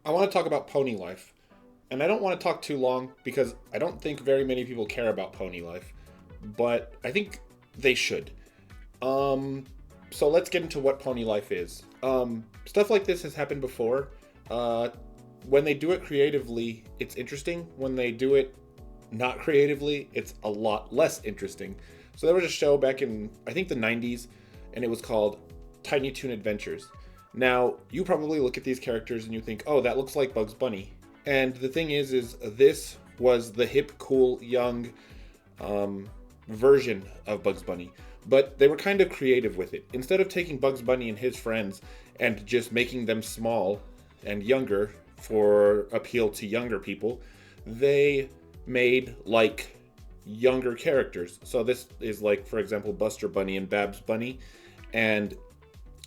I want to talk about Pony Life. And I don't want to talk too long because I don't think very many people care about Pony Life, but I think they should. Um, so let's get into what Pony Life is. Stuff like this has happened before. Uh, when they do it creatively, it's interesting. When they do it not creatively, it's a lot less interesting. So there was a show back in, I think, the 90s, and it was called Tiny Toon Adventures. Now, you probably look at these characters and you think, oh, that looks like Bugs Bunny. And the thing is this was the hip, cool, young version of Bugs Bunny. But they were kind of creative with it. Instead of taking Bugs Bunny and his friends and just making them small and younger for appeal to younger people, they made like younger characters. So this is like, for example, Buster Bunny and Babs Bunny. And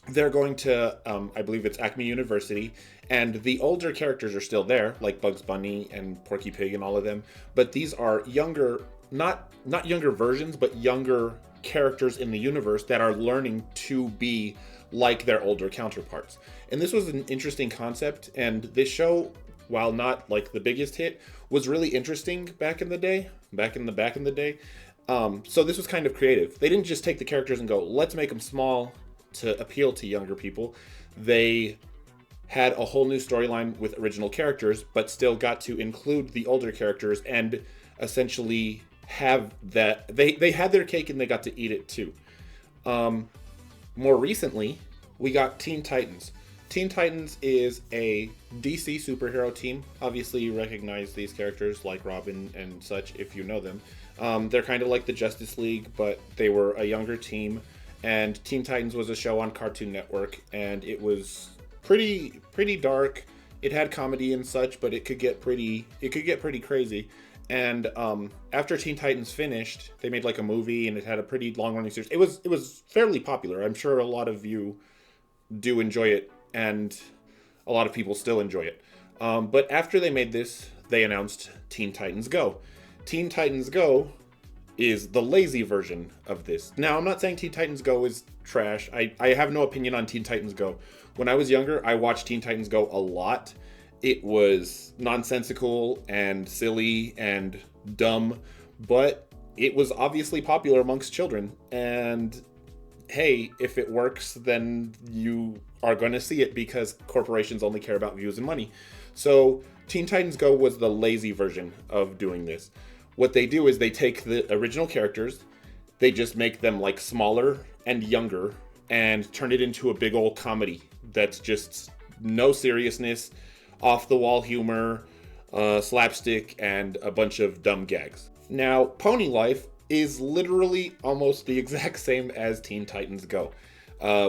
they're going to, I believe it's Acme University, and the older characters are still there, like Bugs Bunny and Porky Pig and all of them. But these are younger, not younger versions, but younger characters in the universe that are learning to be like their older counterparts. And this was an interesting concept, and this show, while not like the biggest hit, was really interesting back in the day. So this was kind of creative. They didn't just take the characters and go, let's make them small to appeal to younger people. They had a whole new storyline with original characters, but still got to include the older characters and essentially have that they had their cake and they got to eat it too. More recently, we got Teen Titans. Teen Titans is a DC superhero team. Obviously, you recognize these characters like Robin and such if you know them. They're kind of like the Justice League, but they were a younger team. And Teen Titans was a show on Cartoon Network, and it was pretty dark. It had comedy and such, but it could get pretty crazy. And after Teen Titans finished, they made like a movie, and it had a pretty long running series. It was fairly popular. I'm sure a lot of you do enjoy it, and a lot of people still enjoy it. But after they made this, they announced Teen Titans Go. Teen Titans Go is the lazy version of this. Now, I'm not saying Teen Titans Go is trash. I have no opinion on Teen Titans Go. When I was younger, I watched Teen Titans Go a lot. It was nonsensical and silly and dumb, but it was obviously popular amongst children. And hey, if it works, then you are going to see it because corporations only care about views and money. So Teen Titans Go was the lazy version of doing this. What they do is they take the original characters, they just make them like smaller and younger and turn it into a big old comedy that's just no seriousness, off the wall humor, slapstick, and a bunch of dumb gags. Now, Pony Life is literally almost the exact same as Teen Titans Go.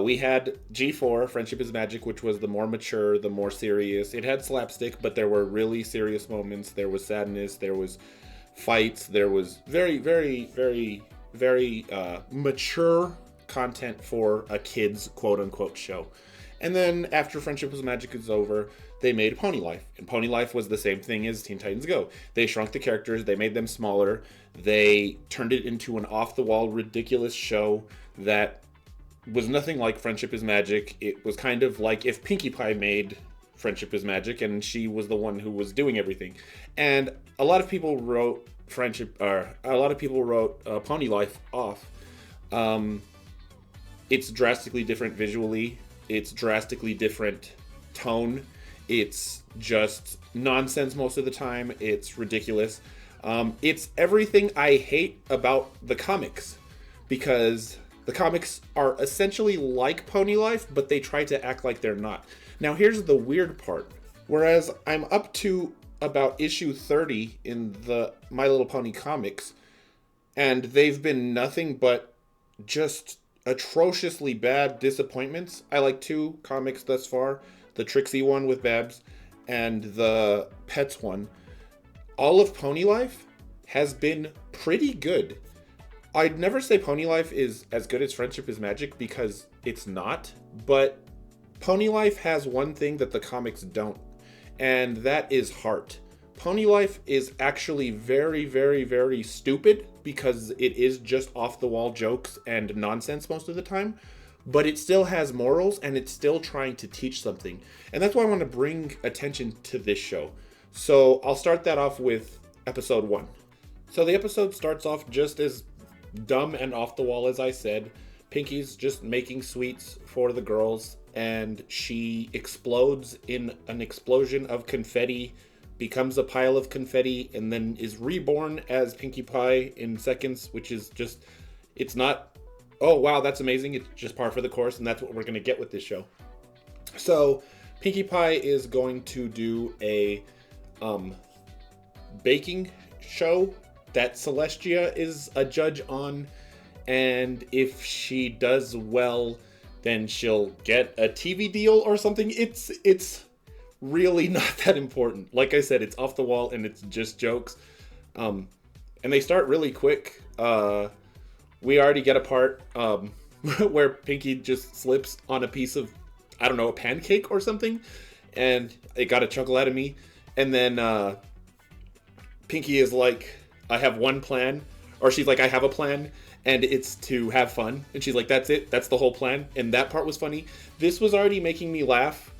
We had G4, Friendship is Magic, which was the more mature, the more serious. It had slapstick, but there were really serious moments. There was sadness, there was fights, there was very mature content for a kid's quote-unquote show. And then after Friendship is Magic is over, they made Pony Life. And Pony Life was the same thing as Teen Titans Go. They shrunk the characters, they made them smaller, they turned it into an off-the-wall, ridiculous show that was nothing like Friendship is Magic. It was kind of like if Pinkie Pie made Friendship is Magic and she was the one who was doing everything. And a lot of people wrote Pony Life off. It's drastically different visually. It's drastically different tone. It's just nonsense most of the time. It's ridiculous. It's everything I hate about the comics, because the comics are essentially like Pony Life, but they try to act like they're not. Now, here's the weird part. Whereas I'm up to about issue 30 in the My Little Pony comics, and they've been nothing but just atrociously bad disappointments. I like two comics thus far, the Trixie one with Babs and the Pets one. All of Pony Life has been pretty good. I'd never say Pony Life is as good as Friendship is Magic because it's not, but Pony Life has one thing that the comics don't, and that is heart. Pony Life is actually very stupid because it is just off the wall jokes and nonsense most of the time, but it still has morals and it's still trying to teach something. And that's why I want to bring attention to this show. So I'll start that off with episode 1. So the episode starts off just as dumb and off the wall as I said. Pinky's just making sweets for the girls, and she explodes in an explosion of confetti, becomes a pile of confetti, and then is reborn as Pinkie Pie in seconds, which is just, it's not, oh wow, that's amazing, it's just par for the course, and that's what we're going to get with this show. So Pinkie Pie is going to do a baking show that Celestia is a judge on, and if she does well, then she'll get a TV deal or something. It's really not that important. Like I said, it's off the wall and it's just jokes. And they start really quick. We already get a part where Pinky just slips on a piece of, I don't know, a pancake or something, and it got a chuckle out of me. And then Pinky is like, I have one plan, or she's like, I have a plan, and it's to have fun. And she's like, that's it, that's the whole plan. And that part was funny. This was already making me laugh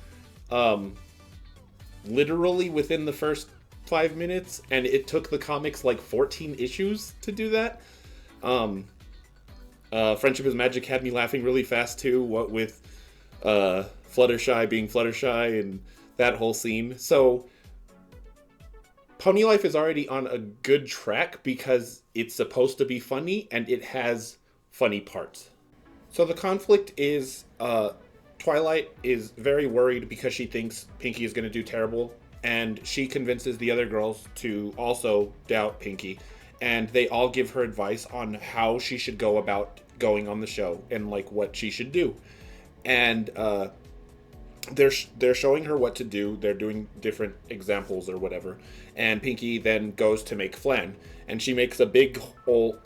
literally within the first 5 minutes, and it took the comics like 14 issues to do that. Friendship is Magic had me laughing really fast too, what with Fluttershy being Fluttershy and that whole scene. So Pony Life is already on a good track because it's supposed to be funny and it has funny parts. So the conflict is Twilight is very worried because she thinks Pinky is going to do terrible, and she convinces the other girls to also doubt Pinky, and they all give her advice on how she should go about going on the show and like what she should do. And they're showing her what to do. They're doing different examples or whatever. And Pinky then goes to make flan, and she makes a big whole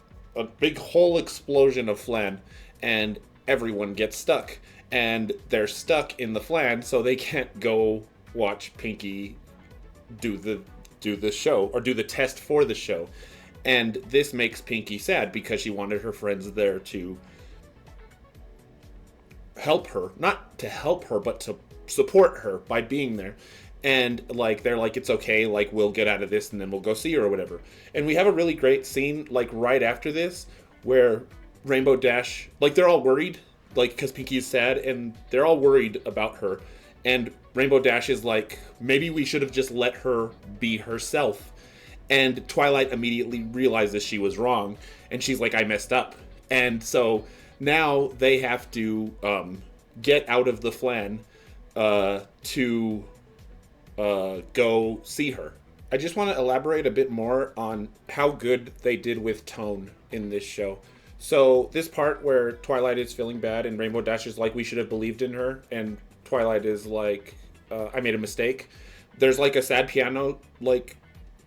explosion of flan, and everyone gets stuck. And they're stuck in the flan, so they can't go watch Pinky do the show or do the test for the show. And this makes Pinky sad because she wanted her friends there to help her, not to help her, but to support her by being there. And like they're like, it's okay, like we'll get out of this and then we'll go see her or whatever. And we have a really great scene like right after this where Rainbow Dash, like they're all worried, like because Pinky is sad and they're all worried about her. And Rainbow Dash is like, maybe we should have just let her be herself. And Twilight immediately realizes she was wrong, and she's like, I messed up. And so now they have to get out of the flan to go see her. I just want to elaborate a bit more on how good they did with tone in this show. So this part where Twilight is feeling bad and Rainbow Dash is like, we should have believed in her, and Twilight is like, I made a mistake. There's like a sad piano like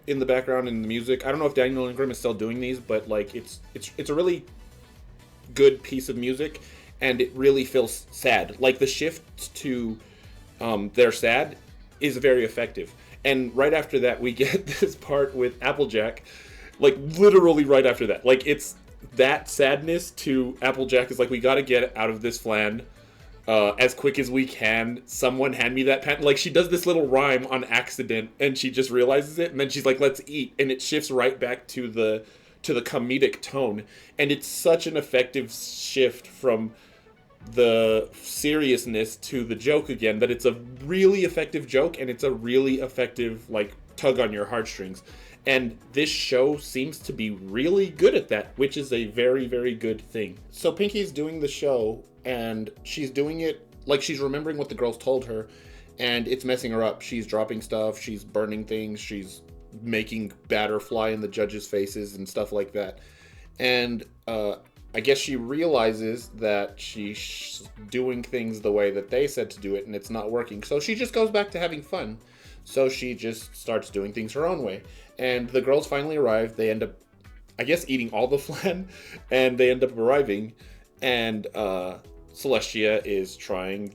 in the background in the music. I don't know if Daniel Ingram is still doing these, but like it's a really good piece of music, and it really feels sad. Like the shift to they're sad is very effective. And right after that we get this part with Applejack, like literally right after that. Like it's that sadness to Applejack is like, we got to get out of this flan as quick as we can. Someone hand me that pen. Like she does this little rhyme on accident and she just realizes it, and then she's like, let's eat, and it shifts right back to the comedic tone. And it's such an effective shift from the seriousness to the joke again, that it's a really effective joke, and it's a really effective like tug on your heartstrings. And this show seems to be really good at that, which is a very, very good thing. So Pinky's doing the show, and she's doing it like she's remembering what the girls told her, and it's messing her up. She's dropping stuff, she's burning things, she's making batter fly in the judges' faces and stuff like that. And I guess she realizes that she's doing things the way that they said to do it, and it's not working. So she just goes back to having fun. So she just starts doing things her own way. And the girls finally arrive. They end up, I guess, eating all the flan, and they end up arriving. And Celestia is trying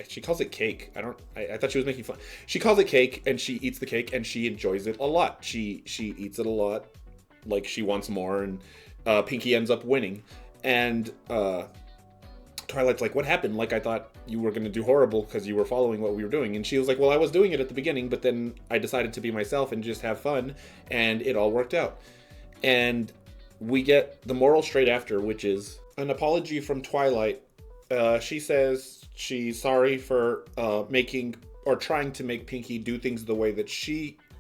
she calls it cake. I thought she was making fun. She calls it cake, and she eats the cake, and she enjoys it a lot. She eats it a lot. Like she wants more, and Pinky ends up winning. And Twilight's like, what happened? Like, I thought you were going to do horrible because you were following what we were doing. And she was like, well, I was doing it at the beginning, but then I decided to be myself and just have fun, and it all worked out. And we get the moral straight after, which is an apology from Twilight. She says she's sorry for making or trying to make Pinkie do things the way that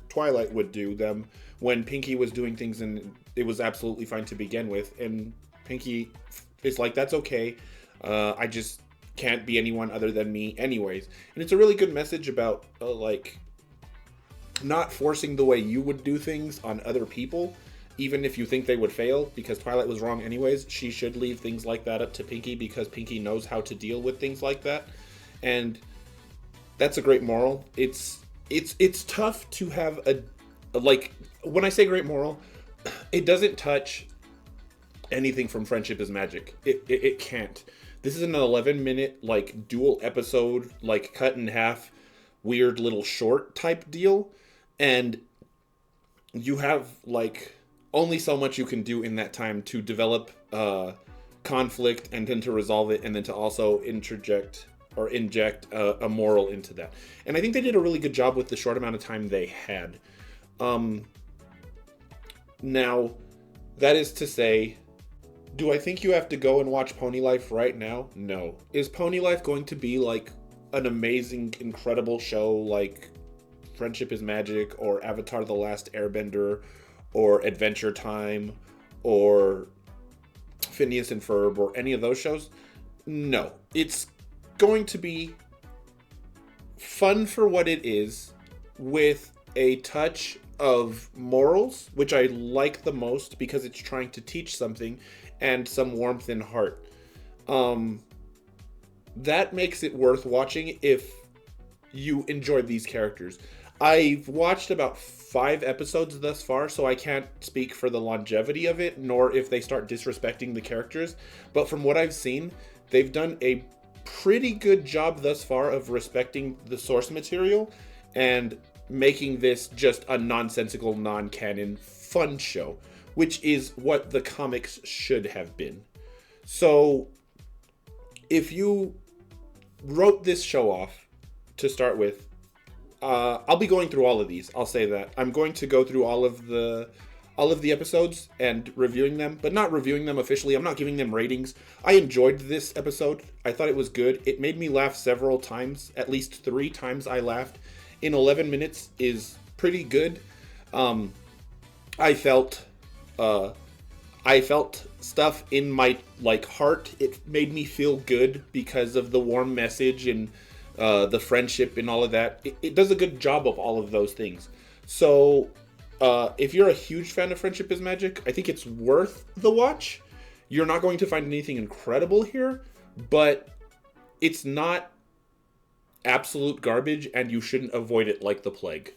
Twilight, would do them when Pinkie was doing things and it was absolutely fine to begin with. And Pinkie is like, that's okay. I just can't be anyone other than me anyways. And it's a really good message about like not forcing the way you would do things on other people, even if you think they would fail, because Twilight was wrong anyways. She should leave things like that up to Pinkie because Pinkie knows how to deal with things like that. And that's a great moral. It's tough to have a like, when I say great moral, it doesn't touch anything from Friendship is Magic. It can't. This is an 11-minute like dual episode, like cut in half, weird little short type deal, and you have like only so much you can do in that time to develop conflict and then to resolve it and then to also inject a moral into that. And I think they did a really good job with the short amount of time they had. Now, that is to say, do I think you have to go and watch Pony Life right now? No. Is Pony Life going to be like an amazing, incredible show like Friendship is Magic or Avatar: The Last Airbender or Adventure Time or Phineas and Ferb or any of those shows? No. It's going to be fun for what it is with a touch of morals, which I like the most because it's trying to teach something, and some warmth and heart. That makes it worth watching if you enjoy these characters. I've watched about 5 episodes thus far, so I can't speak for the longevity of it, nor if they start disrespecting the characters. But from what I've seen, they've done a pretty good job thus far of respecting the source material and making this just a nonsensical, non-canon fun show, which is what the comics should have been. So, if you wrote this show off to start with, I'll be going through all of these. I'll say that. I'm going to go through all of the episodes and reviewing them, but not reviewing them officially. I'm not giving them ratings. I enjoyed this episode. I thought it was good. It made me laugh several times. At least 3 times I laughed. In 11 minutes is pretty good. I felt stuff in my like heart. It made me feel good because of the warm message and the friendship and all of that. It does a good job of all of those things. So if you're a huge fan of Friendship is Magic, I think it's worth the watch. You're not going to find anything incredible here, but it's not absolute garbage, and you shouldn't avoid it like the plague.